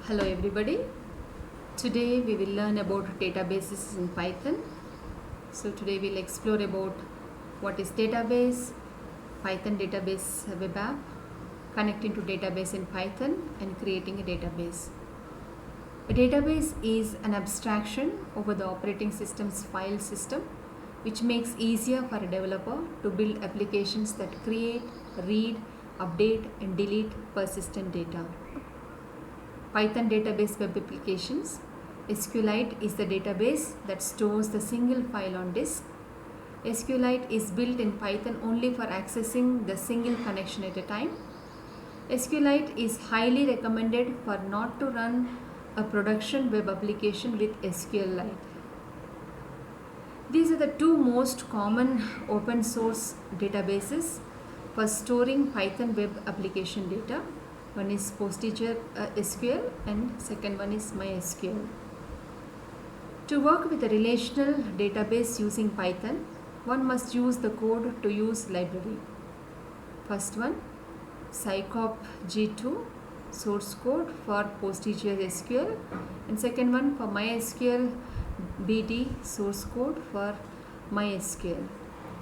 Hello everybody. Today we will learn about databases in Python. So today we'll explore about what is database, Python database web app, connecting to database in Python and creating a database. A database is an abstraction over the operating system's file system, which makes easier for a developer to build applications that create, read, update and delete persistent data. Python database web applications. SQLite is the database that stores the single file on disk. SQLite is built in Python only for accessing the single connection at a time. SQLite is highly recommended for not to run a production web application with SQLite. These are the two most common open source databases for storing Python web application data. One is PostgreSQL and second one is MySQL. To work with a relational database using Python, one must use the code to use library. First one, Scicop G2 source code for PostgreSQL, and second one for MySQL BD source code for MySQL.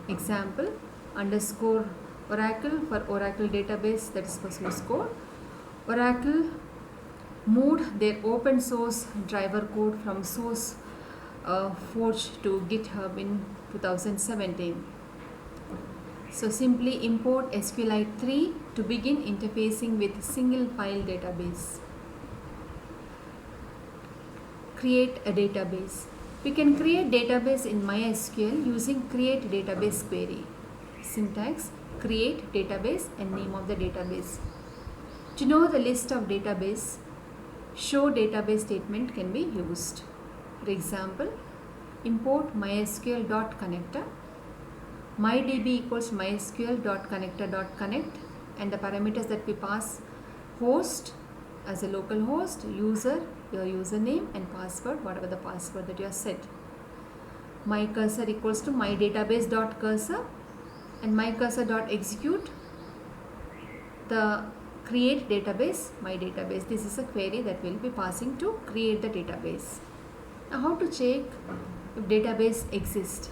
Example, underscore Oracle for Oracle database, that is for source code. Oracle moved their open source driver code from SourceForge to GitHub in 2017. So simply import SQLite 3 to begin interfacing with single file database. Create a database. We can create database in MySQL using create database query. Syntax: create database and name of the database. To know the list of database, show database statement can be used. For example, import mysql.connector. MyDB equals mysql.connector.connect, and the parameters that we pass: host as a local host, user, your username, and password, whatever the password that you have set. MyCursor equals to mydatabase.cursor, and mycursor.execute the create database, my database. This is a query that will be passing to create the database. Now how to check if database exists?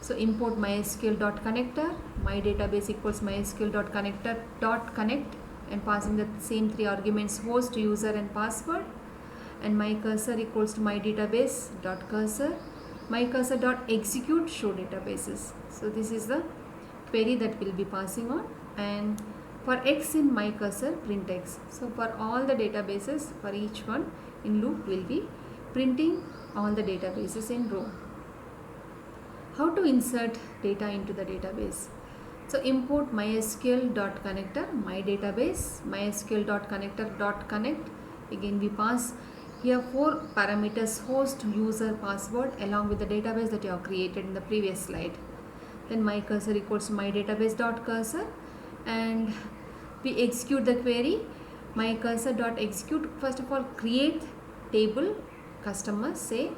So import mysql.connector, my database equals mysql.connector.connect, and passing the same three arguments: host, user and password. And myCursor equals to mydatabase.cursor, mycursor.execute show databases. So this is the query that will be passing on. And for x in myCursor, print x. So for all the databases, for each one in loop will be printing all the databases in row. How to insert data into the database? So import mysql.connector, my database, mysql.connector.connect. Again we pass here four parameters: host, user, password, along with the database that you have created in the previous slide. Then myCursor equals to mydatabase.cursor, and we execute the query. mycursor.execute, first of all create table customer, say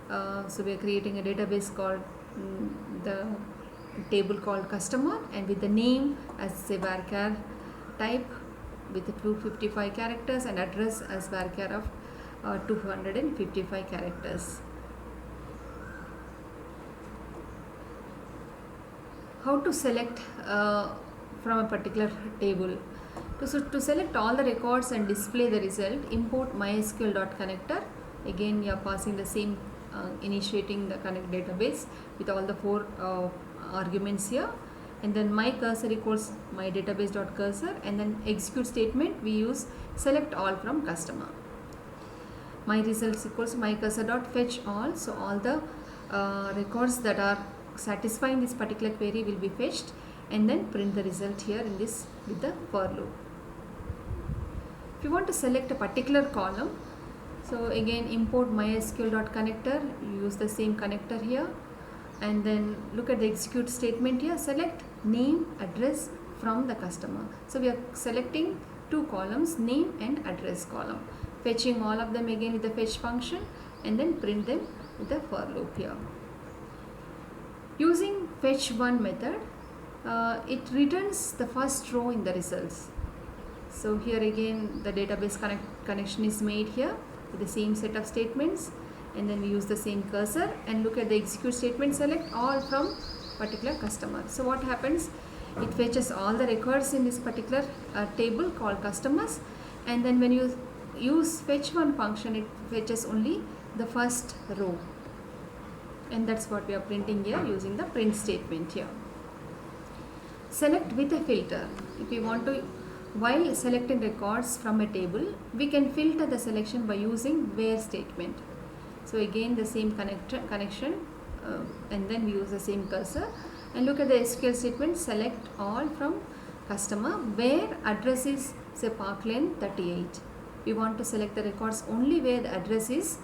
so we are creating a database called the table called customer, and with the name as say varchar type with the 255 characters, and address as varchar of 255 characters. How to select from a particular table? So to select all the records and display the result, import mysql.connector. Again you are passing the same initiating the connect database with all the four arguments here, and then myCursor equals mydatabase.cursor, and then execute statement we use select all from customer. My results equals mycursor.fetch all. So all the records that are satisfying this particular query will be fetched, and then print the result here in this with the for loop. If you want to select a particular column, so again import mysql.connector, use the same connector here, and then look at the execute statement here, select name, address from the customer. So we are selecting two columns, name and address column, fetching all of them again with the fetch function, and then print them with the for loop here. Using fetch one method, it returns the first row in the results. So here again the database connection is made here with the same set of statements, and then we use the same cursor and look at the execute statement, select all from particular customer. So what happens, it fetches all the records in this particular table called customers, and then when you use fetch one function, it fetches only the first row, and that's what we are printing here using the print statement here. Select with a filter. If we want to, while selecting records from a table, we can filter the selection by using where statement. So again the same connection, and then we use the same cursor and look at the SQL statement, select all from customer where address is say Park Lane 38. We want to select the records only where the address is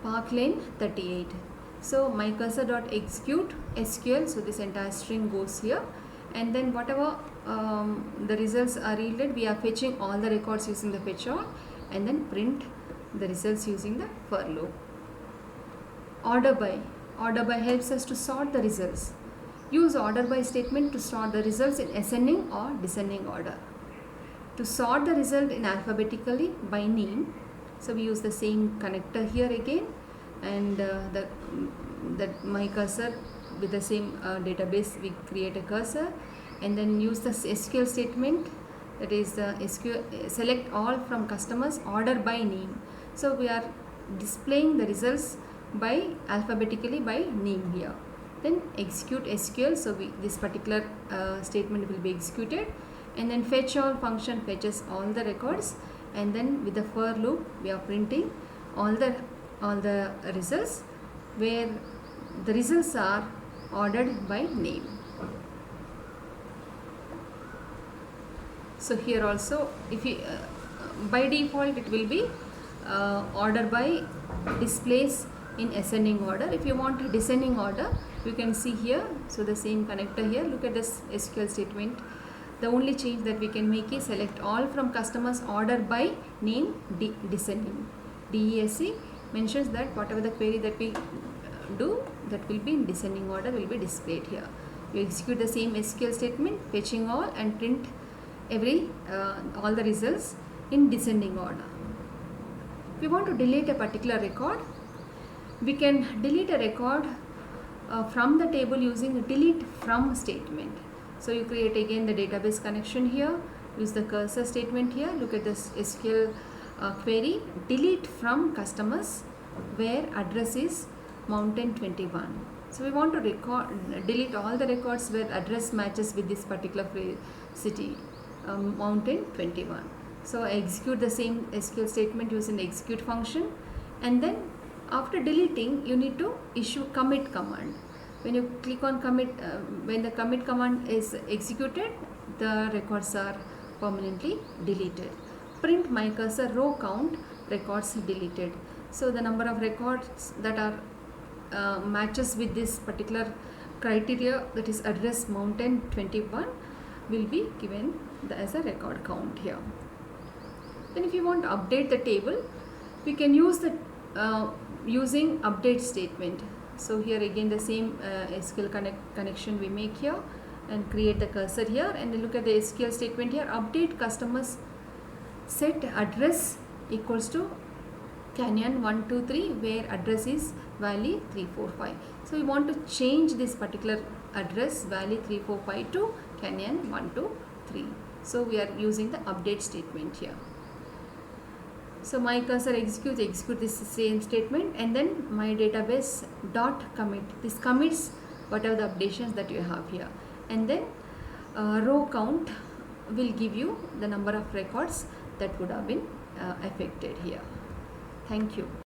Park Lane 38. So my cursor dot execute SQL, so this entire string goes here, and then whatever the results are yielded, we are fetching all the records using the fetch all, and then print the results using the for loop. Order by helps us to sort the results. Use order by statement to sort the results in ascending or descending order. To sort the result in alphabetically by name, so we use the same connector here again, and my cursor with the same database, we create a cursor and then use the SQL statement, that is the SQL select all from customers, order by name. So we are displaying the results by alphabetically by name here. Then execute SQL, so this particular statement will be executed, and then fetch all function fetches all the records, and then with the for loop we are printing all the results where the results are ordered by name. So here also, if you by default it will be order by displays in ascending order. If you want descending order, you can see here, so the same connector here, look at this SQL statement. The only change that we can make is select all from customers, order by name, descending. DESC mentions that whatever the query that we do, that will be in descending order, will be displayed here. You execute the same SQL statement, fetching all, and print all the results in descending order. If we want to delete a particular record, we can delete a record from the table using delete from statement. So you create again the database connection here, use the cursor statement here, look at this SQL query, delete from customers where address is Mountain 21. So we want to delete all the records where address matches with this particular city, Mountain 21. So I execute the same SQL statement using the execute function, and then after deleting you need to issue commit command. When you click on commit, when the commit command is executed, the records are permanently deleted. Print my cursor row count records deleted. So the number of records that are matches with this particular criteria, that is address Mountain 21, will be given as a record count here. Then if you want to update the table, we can use the using update statement. So here again the same SQL connection we make here and create the cursor here, and then look at the SQL statement here, update customers set address equals to Canyon 123 where address is Valley 345. So we want to change this particular address Valley 345 to Canyon 123. So we are using the update statement here. So my cursor execute this same statement, and then my database dot commit. This commits whatever the updations that you have here, and then row count will give you the number of records that would have been affected here. Thank you.